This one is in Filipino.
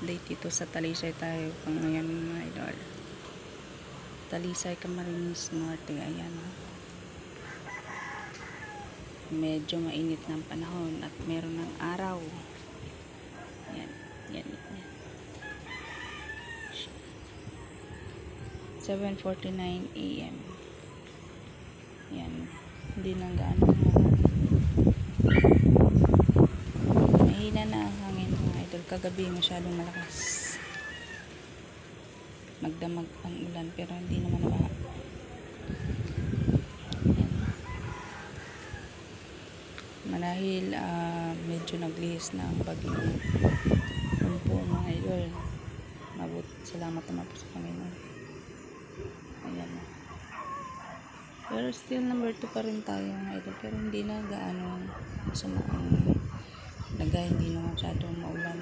update dito sa Talisay tayo pang ngayon mga idol. Talisay Camarines Norte. Ayan, medyo mainit ng panahon at meron ng araw. Yan, yan, yan. 7:49 AM. Yan, hindi nang gaano mahina na ang hangin mga idol. Kagabi masyadong malakas, magdamag ang ulan pero hindi naman nabaha. Marahil medyo naglihis na ang bagyong Umpo mga idol. Salamat naman po sa Panginoon. Ayan na. Pero still number 2 pa rin tayo mga idol, pero hindi na gaano masama ang lagay, hindi na masyadong maulan.